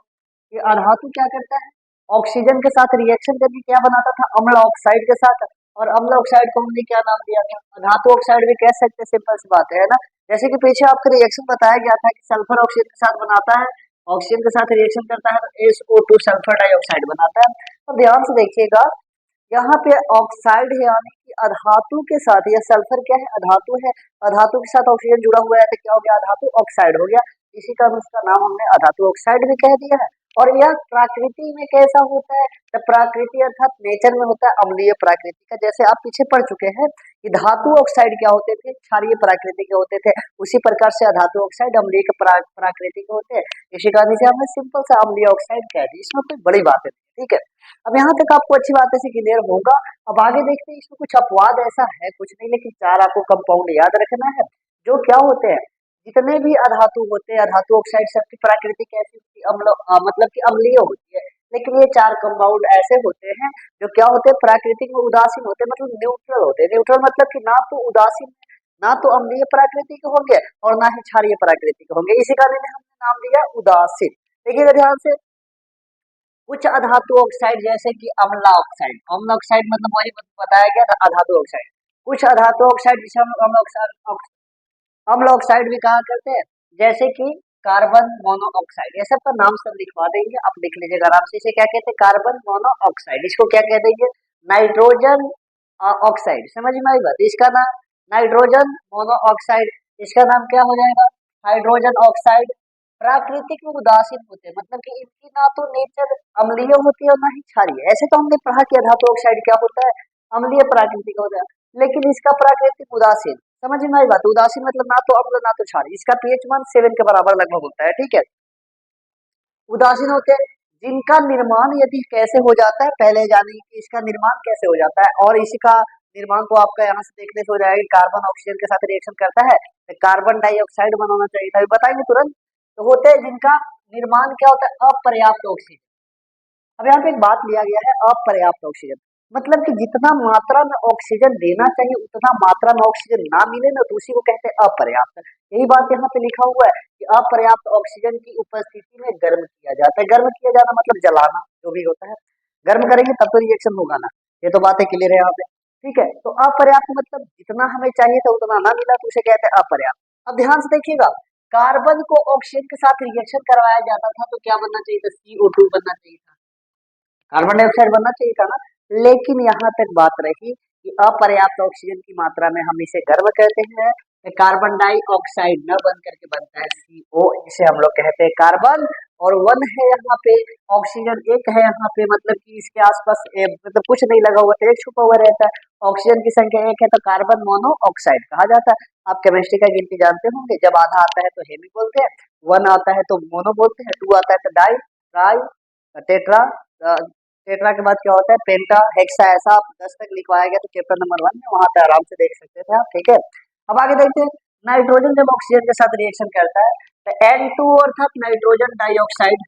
कि अधातु क्या करता है, ऑक्सीजन के साथ रिएक्शन करके क्या बनाता था, अम्ल ऑक्साइड के साथ। और अम्ल ऑक्साइड को हमने क्या नाम दिया था, धातु ऑक्साइड भी कह सकते हैं, सिंपल सी बात है ना। जैसे कि पीछे आपको रिएक्शन बताया गया था कि सल्फर ऑक्सीजन के साथ बनाता है, ऑक्सीजन के साथ रिएक्शन करता है तो SO2 सल्फर डाइऑक्साइड बनाता है। तो ध्यान से देखिएगा, यहाँ पे ऑक्साइड है, यानी कि अधातु के साथ, यह सल्फर क्या है, अधातु है, अधातु के साथ ऑक्सीजन जुड़ा हुआ है तो क्या हो गया, अधातु ऑक्साइड हो गया। इसी कारण उसका नाम हमने अधातु ऑक्साइड भी कह दिया है। और यह प्रकृति में कैसा होता है, तो प्रकृति अर्थात नेचर में होता है अम्लीय प्रकृति का। जैसे आप पीछे पढ़ चुके हैं कि धातु ऑक्साइड क्या होते थे, क्षारीय प्रकृति के होते थे, उसी प्रकार से अधातु ऑक्साइड अम्लीय प्रकृति के होते हैं। इसी कारण से हमने सिंपल सा अम्लीय ऑक्साइड कह दी, इसमें कोई बड़ी बात है, ठीक है। अब यहाँ तक आपको अच्छी बात से क्लियर होगा। अब आगे देखते हैं, इसमें कुछ अपवाद ऐसा है कुछ नहीं, लेकिन 4 आपको कंपाउंड याद रखना है, जो क्या होते हैं, जितने भी अधातु होते हैं, अधातु ऑक्साइड सबकी प्रकृति कैसी होती है, मतलब कि अम्लीय होती है। लेकिन ये 4 कंपाउंड ऐसे होते हैं जो क्या होते हैं, प्राकृतिक में उदासीन होते हैं, मतलब न्यूट्रल होते हैं। न्यूट्रल मतलब कि ना तो उदासीन, ना तो अम्लीय प्रकृति के होंगे और ना ही क्षारीय प्रकृति के होंगे, इसी कारण हमने नाम दिया उदासीन। देखिएगा ध्यान से, कुछ अधातु ऑक्साइड जैसे कि अम्ला ऑक्साइड, अम्ल ऑक्साइड मतलब वही बताया गया था, अधातु ऑक्साइड। कुछ अधातु ऑक्साइड जिसे हम अम्ल ऑक्साइड भी कहा करते हैं, जैसे कि कार्बन मोनोऑक्साइड। ये सब का नाम सब लिखवा देंगे, आप लिख लीजिएगा आराम से। इसे क्या कहते हैं, कार्बन मोनोऑक्साइड। इसको क्या कह देंगे, नाइट्रोजन ऑक्साइड। समझ में आई बात, इसका नाम नाइट्रोजन मोनोऑक्साइड। इसका नाम क्या हो जाएगा, हाइड्रोजन ऑक्साइड। प्राकृतिक में उदासीन होते हैं, मतलब कि इनकी ना तो नेचर अम्लीय होती है और ना ही क्षारीय। ऐसे तो हमने पढ़ा कि धातु ऑक्साइड क्या होता है, अम्लीय प्राकृतिक होता है, लेकिन इसका प्राकृतिक उदासीन। समझ में आई बात, उदासीन मतलब ना तो अम्ल ना तो क्षारीय। इसका पीएच मान 7 के बराबर लगभग होता है, ठीक है। उदासीन होते हैं, जिनका निर्माण यदि कैसे हो जाता है, पहले जानेंगे कि इसका निर्माण कैसे हो जाता है। और इसका निर्माण तो आपका यहाँ से देखने से हो जाएगा कि कार्बन ऑक्सीजन के साथ रिएक्शन करता है तो कार्बन डाइऑक्साइड बनाना चाहिए था, अभी बताएंगे तुरंत। तो होते हैं जिनका निर्माण क्या होता है, अपर्याप्त ऑक्सीजन। अब यहाँ पे एक बात लिया गया है, अपर्याप्त ऑक्सीजन मतलब कि जितना मात्रा में ऑक्सीजन देना चाहिए उतना मात्रा में ऑक्सीजन ना मिले ना, तो उसी को कहते हैं अपर्याप्त। यही बात यहाँ पे लिखा हुआ है कि अपर्याप्त ऑक्सीजन की उपस्थिति में गर्म किया जाता है। गर्म किया जाना मतलब जलाना, जो भी होता है, गर्म करेंगे तब तो रिएक्शन होगा ना। ये तो बातें क्लियर है यहाँ पे, ठीक है। तो अपर्याप्त मतलब जितना हमें चाहिए था उतना ना मिला, तो उसे कहते हैं अपर्याप्त। अब ध्यान से देखिएगा, कार्बन को ऑक्सीजन के साथ रिएक्शन करवाया जाता था तो क्या बनना चाहिए था, CO2 बनना चाहिए था, कार्बन डाइऑक्साइड बनना चाहिए था ना। लेकिन यहाँ तक बात रही कि अपर्याप्त ऑक्सीजन की मात्रा में हम इसे गर्म कहते हैं, कार्बन डाइऑक्साइड न बन करके बनता है CO, इसे हम लोग कहते हैं कार्बन। और वन है यहाँ पे, ऑक्सीजन एक है यहाँ पे, मतलब कि इसके आसपास मतलब कुछ नहीं लगा हुआ तो एक छुपा हुआ रहता है। ऑक्सीजन की संख्या एक है तो कार्बन मोनोऑक्साइड कहा जाता है। आप केमिस्ट्री का गिनती जानते होंगे, जब आधा आता है तो हेमी बोलते हैं, वन आता है तो मोनो बोलते हैं, टू आता है तो डाई, ट्राई, टेट्रा, टेट्रा के बाद क्या होता है पेंटा, हेक्सा, ऐसा 10 तक लिखवाया गया तो चैप्टर नंबर 1 में, वहां पे आराम से देख सकते थे आप, ठीक है। अब आगे देखते हैं, नाइट्रोजन जब ऑक्सीजन के साथ रिएक्शन करता है तो N2 अर्थात नाइट्रोजन डाइऑक्साइड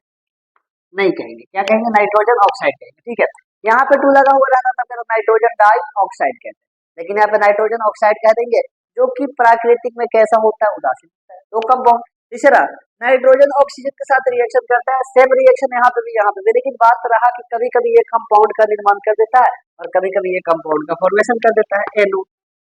नहीं कहेंगे, क्या कहेंगे, नाइट्रोजन ऑक्साइड कहेंगे, ठीक है। यहाँ पे टू लगा हुआ रहता था फिर नाइट्रोजन डाइऑक्साइड कहते हैं, लेकिन यहाँ पे नाइट्रोजन ऑक्साइड कह देंगे, जो कि प्राकृतिक में कैसा होता है, उदासीन होता है। दो कंपाउंड, तीसरा नाइट्रोजन ऑक्सीजन के साथ रिएक्शन करता है, सेम रिएक्शन यहाँ पे भी, लेकिन बात रहा कि कभी कभी ये कंपाउंड का निर्माण कर देता है और कभी कभी ये कंपाउंड का फॉर्मेशन कर देता है, NO,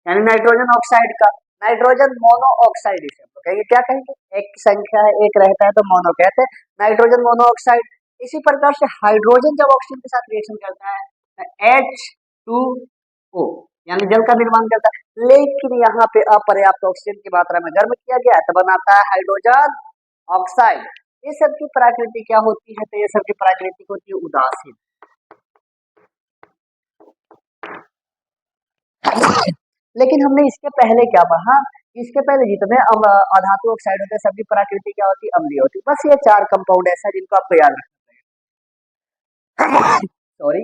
यानी नाइट्रोजन ऑक्साइड का, नाइट्रोजन मोनोऑक्साइड इसे हम लोग कहेंगे, क्या कहेंगे, एक की संख्या है, एक रहता है तो मोनो कहते हैं, नाइट्रोजन मोनोऑक्साइड। इसी प्रकार से हाइड्रोजन जब ऑक्सीजन के साथ रिएक्शन करता है तो H2O यानी जल का निर्माण करता है, लेकिन यहाँ पे अपर्याप्त ऑक्सीजन की मात्रा में गर्म किया गया तो बनाता है हाइड्रोजन ऑक्साइड। ये सब की प्रकृति क्या होती है, तो ये सब की प्रकृति होती है उदासीन। लेकिन हमने इसके पहले क्या पढ़ा, इसके पहले जितने अधातु ऑक्साइड होते हैं सबकी प्रकृति क्या होती है, अम्लीय होती है। बस ये 4 कंपाउंड ऐसा जिनको आपको याद रखना है। सॉरी,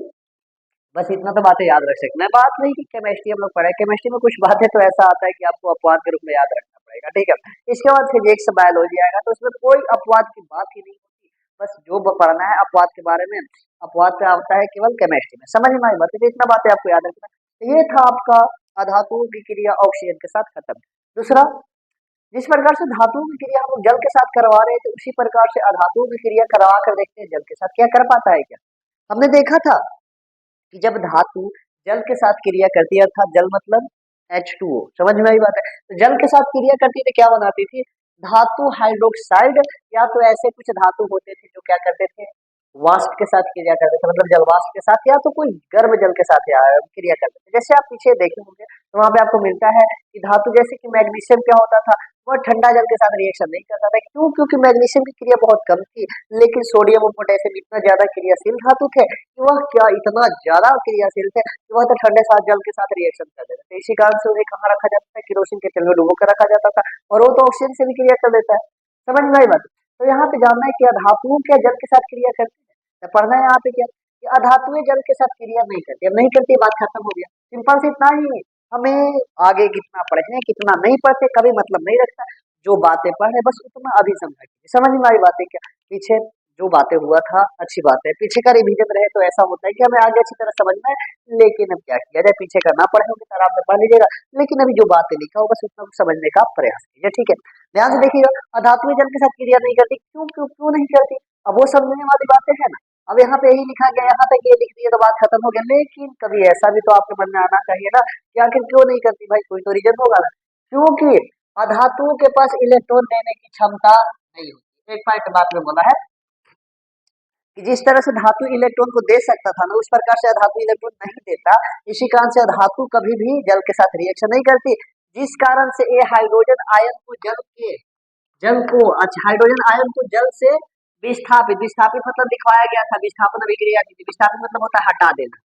बस इतना तो बातें याद रख सकते हैं। बात नहीं कि केमिस्ट्री हम लोग पढ़े, केमिस्ट्री में कुछ बातें तो ऐसा आता है कि आपको अपवाद के रूप में याद रखना पड़ेगा, ठीक है। इसके बाद फिजिक्स बायोलॉजी आएगा तो उसमें कोई अपवाद की बात ही नहीं होती, बस जो पढ़ना है अपवाद के बारे में, अपवाद पे आता है केवल केमिस्ट्री में, समझ में आई बात है, इतना बातें आपको याद रखना। तो ये था आपका अधातुओं की क्रिया ऑक्सीजन के साथ खत्म। दूसरा, जिस प्रकार से धातुओं की क्रिया हम लोग जल के साथ करवा रहे थे, उसी प्रकार से अधातुओं की क्रिया करवा कर देखते हैं जल के साथ क्या कर पाता है क्या। हमने देखा था कि जब धातु जल के साथ क्रिया करती है, अर्थात जल मतलब H2O, समझ में आई बात है। तो जल के साथ क्रिया करती थी, क्या बनाती थी, धातु हाइड्रोक्साइड, या तो ऐसे कुछ धातु होते थे जो क्या करते थे, वाष्प के साथ क्रिया करते थे, मतलब जल वाष्प के साथ, या तो कोई गर्म जल के साथ क्रिया करते थे। जैसे आप पीछे देखे होंगे तो वहां पे आपको मिलता है कि धातु जैसे कि मैग्नीशियम क्या होता था, वह ठंडा जल के साथ रिएक्शन नहीं करता था, क्यों, क्योंकि मैग्नीशियम की क्रिया बहुत कम थी, लेकिन सोडियम और पोटेशियम इतना ज्यादा क्रियाशील धातु थे कि वह क्या इतना ज्यादा क्रियाशील थे कि वह तो ठंडे साथ जल के साथ रिएक्शन कर देते थे। इसी कारण से उन्हें कहाँ रखा जाता था, केरोसिन के तेल में डुबो कर रखा जाता था, और वो तो ऑक्सीजन से भी क्रिया कर देता है, समझ में आई बात। तो यहाँ पे जानना है कि धातुओं क्या जल के साथ क्रिया करती है, तो पढ़ना है यहाँ पे क्या कि अधातुएं जल के साथ क्रिया नहीं करती, अब नहीं करती, बात खत्म हो गया, सिंपल से इतना ही। हमें आगे कितना पढ़े कितना नहीं पढ़ते कभी मतलब नहीं रखता, जो बातें पढ़े बस उतना अभी समझा कीजिए, समझ में आई बातें क्या, पीछे जो बातें हुआ था अच्छी बात है, पीछे का रिवीजन रहे तो ऐसा होता है कि हमें आगे अच्छी तरह समझ में। लेकिन अब क्या किया जाए, पीछे का ना पढ़े होंगे तो आराम से पढ़ लीजिएगा, लेकिन अभी जो बातें लिखा हो बस उतना समझने का प्रयास कीजिए, ठीक है। ध्यान से देखिएगा, अधातुएं जल के साथ क्रिया नहीं करती, क्यों क्यों क्यों नहीं करती, अब वो समझने वाली बातें है ना। अब यहाँ पे यही लिखा गया, यहाँ तक ये लिख दिया तो बात खत्म हो गया, लेकिन कभी ऐसा भी तो आपके मन में आना चाहिए ना कि आखिर क्यों नहीं करती, भाई कोई तो रीजन होगा ना। क्योंकि अधातुओं के पास इलेक्ट्रॉन देने की क्षमता नहीं होती। एक पॉइंट बात में बोला है कि जिस तरह से धातु इलेक्ट्रॉन को दे सकता था ना, उस प्रकार से अधातु इलेक्ट्रॉन नहीं देता, इसी कारण से अधातु कभी भी जल के साथ रिएक्शन नहीं करती, जिस कारण से ये हाइड्रोजन आयन को अच्छा हाइड्रोजन आयन को जल से विस्थापित, विस्थापित मतलब दिखवाया गया था, विस्थापन अभिक्रिया की थी, विस्थापित मतलब होता है हटा देना,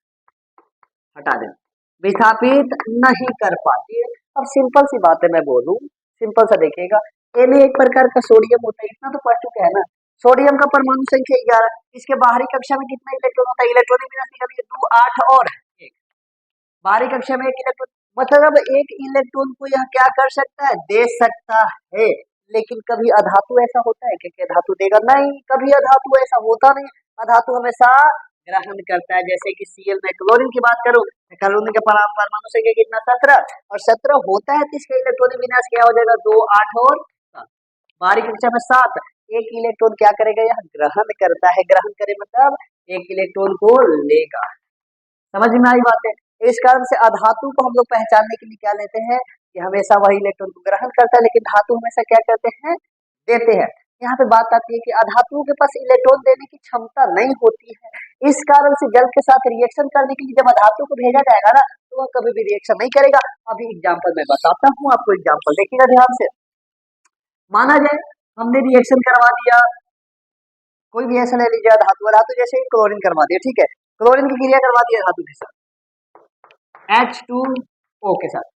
हटा देना, विस्थापित नहीं कर पाती है। अब सिंपल सी बात है मैं बोलूं, सिंपल सा देखिएगा, Na एक प्रकार का सोडियम होता है, इतना तो पढ़ चुके हैं ना। सोडियम का परमाणु संख्या 11, इसके बाहरी कक्षा में कितना इलेक्ट्रॉन होता है, इलेक्ट्रॉनिक विन्यास निकालिए, 2 8 और 1, बाहरी कक्षा में 1 इलेक्ट्रॉन, मतलब 1 इलेक्ट्रॉन को यह क्या कर सकता है, दे सकता है। लेकिन कभी अधातु ऐसा होता है कि धातु देगा नहीं, कभी अधातु ऐसा होता नहीं, अधातु हमेशा ग्रहण करता है। जैसे कि Cl में क्लोरीन की बात करूं, क्लोरीन के परमाणु संख्या कितना, 17, और 17 होता है तो इसका इलेक्ट्रॉनिक विन्यास क्या हो जाएगा, 2 8 और 7, बाहरी कक्षा में 7, 1 इलेक्ट्रॉन क्या करेगा, यह ग्रहण करता है, ग्रहण करे मतलब 1 इलेक्ट्रॉन को लेगा, समझ में आई बात है। इस कारण से अधातु को हम लोग पहचानने के लिए क्या लेते हैं कि हमेशा वही इलेक्ट्रॉन को ग्रहण करता है, लेकिन धातु हमेशा क्या करते हैं, देते हैं। यहाँ पे बात आती है कि अधातुओं के पास इलेक्ट्रॉन देने की क्षमता नहीं होती है, इस कारण से जल के साथ रिएक्शन करने के लिए जब अधातु को भेजा जाएगा ना, तो वह कभी भी रिएक्शन नहीं करेगा। अभी एग्जाम्पल मैं बताता हूँ आपको, एग्जाम्पल देखिएगा ध्यान से। माना जाए हमने रिएक्शन करवा दिया, कोई भी ऐसा ले लीजिए धातु, धातु जैसे क्लोरीन करवा दिया, ठीक है, क्लोरीन की क्रिया करवा दिया धातु के साथ H2O के साथ।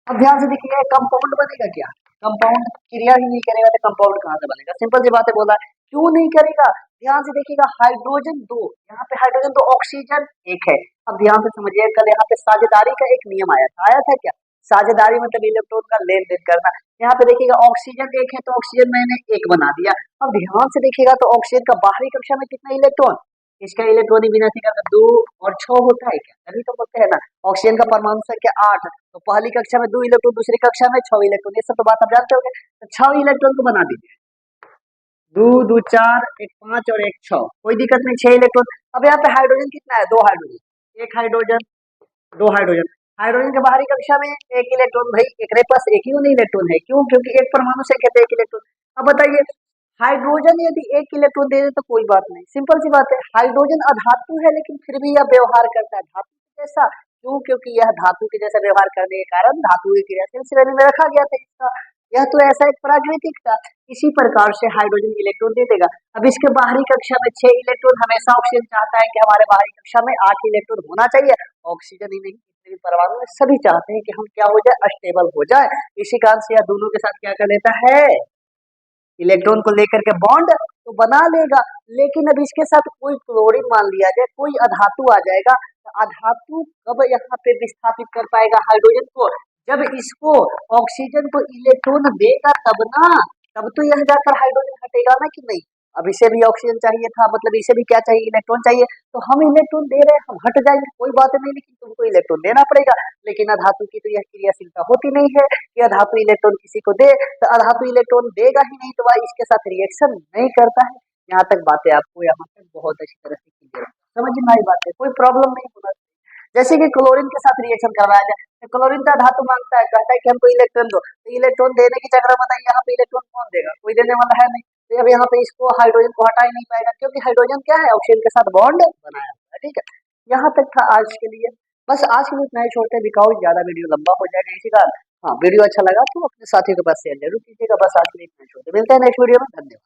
अब ध्यान से देखिएगा कंपाउंड बनेगा क्या? कंपाउंड क्रिया ही नहीं करेगा तो कंपाउंड कहाँ से बनेगा? सिंपल सी बात है, बोला क्यों नहीं करेगा? ध्यान से देखिएगा हाइड्रोजन 2, यहाँ पे हाइड्रोजन 2, ऑक्सीजन 1 है। अब ध्यान से समझिए, कल यहाँ पे साझेदारी का एक नियम आया था क्या? साझेदारी मतलब इलेक्ट्रॉन का लेन देन करना। यहाँ पे देखिएगा ऑक्सीजन 1 है तो ऑक्सीजन मैंने 1 बना दिया। अब ध्यान से देखिएगा तो ऑक्सीजन का बाहरी कक्षा में कितना इलेक्ट्रॉन? इसका इलेक्ट्रॉन बिना 2 और 6 होता है क्या? तभी तो बोलते हैं ना, ऑक्सीजन का परमाणु संख्या 8, तो पहली कक्षा में 2 इलेक्ट्रॉन, दूसरी कक्षा में 6 इलेक्ट्रॉन, ये सब तो बात आप जानते होंगे। तो 6 इलेक्ट्रॉन को बना दीजिए, 2 2 4, 1 5 और 1 6, कोई दिक्कत नहीं, 6 इलेक्ट्रॉन। अब यहाँ पे हाइड्रोजन कितना है? 2 हाइड्रोजन, 1 हाइड्रोजन, 2 हाइड्रोजन। हाइड्रोजन के बाहरी कक्षा में 1 इलेक्ट्रॉन, भाई एक के पास एक ही इलेक्ट्रॉन है, क्यों? क्योंकि एक परमाणु संख्या है 1 इलेक्ट्रॉन। अब बताइए, हाइड्रोजन यदि 1 इलेक्ट्रॉन दे दे तो कोई बात नहीं, सिंपल सी बात है, हाइड्रोजन अधातु है लेकिन फिर भी यह व्यवहार करता है धातु के जैसा। क्यों? क्योंकि यह धातु के जैसा व्यवहार करने के कारण धातु की क्रियाशील श्रेणी में रखा गया था इसका। यह तो ऐसा एक प्राकृतिक था। इसी प्रकार से हाइड्रोजन इलेक्ट्रॉन दे देगा। अब इसके बाहरी कक्षा में 6 इलेक्ट्रॉन, हमेशा ऑक्सीजन चाहता है कि हमारे बाहरी कक्षा में 8 इलेक्ट्रॉन होना चाहिए। ऑक्सीजन ही नहीं, जितने भी परमाणु है सभी चाहते हैं कि हम क्या हो जाए, अस्टेबल हो जाए। इसी कारण से यह दोनों के साथ क्या कर लेता है, इलेक्ट्रॉन को लेकर के बॉन्ड तो बना लेगा। लेकिन अब इसके साथ कोई क्लोरीन मान लिया जाए, कोई अधातु आ जाएगा, तो अधातु कब यहाँ पे विस्थापित कर पाएगा हाइड्रोजन को? जब इसको ऑक्सीजन को इलेक्ट्रॉन देगा तब ना, तब तो यह जाकर हाइड्रोजन हटेगा ना कि नहीं। अब इसे भी ऑक्सीजन चाहिए था, मतलब इसे भी क्या चाहिए, इलेक्ट्रॉन चाहिए। तो हम इलेक्ट्रॉन दे रहे हैं, हम हट जाएंगे, कोई बात नहीं, लेकिन तुमको इलेक्ट्रॉन देना पड़ेगा। लेकिन अधातु की तो यह क्रियाशीलता होती नहीं है कि अधातु इलेक्ट्रॉन किसी को दे, तो अधातु इलेक्ट्रॉन देगा ही नहीं, तो वह इसके साथ रिएक्शन नहीं करता है। यहाँ तक बातें आपको यहाँ तक बहुत अच्छी तरह से क्लियर है, समझ में आई बात है, कोई प्रॉब्लम नहीं होना। जैसे कि क्लोरीन के साथ रिएक्शन करवाया जाए, तो क्लोरीन का धातु मांगता है, कहता है कि हमको इलेक्ट्रॉन दो, तो इलेक्ट्रॉन देने की चक्कर बताइए, यहाँ पे इलेक्ट्रॉन कौन देगा? कोई देने वाला है नहीं। तो अब यहाँ पे इसको हाइड्रोजन को हटा ही नहीं पाएगा, क्योंकि हाइड्रोजन क्या है, ऑक्सीजन के साथ बॉन्ड बनाया हुआ है। ठीक है, यहाँ तक था आज के लिए। बस आज के लिए इतना ही छोड़ते हैं, बिकॉज ज्यादा वीडियो लंबा हो जाएगा। इसी का हाँ, वीडियो अच्छा लगा तो अपने साथियों के पास शेयर जरूर कीजिएगा। बस आज के लिए इतना ही छोड़ते हैं, मिलते हैं नेक्स्ट वीडियो में, धन्यवाद।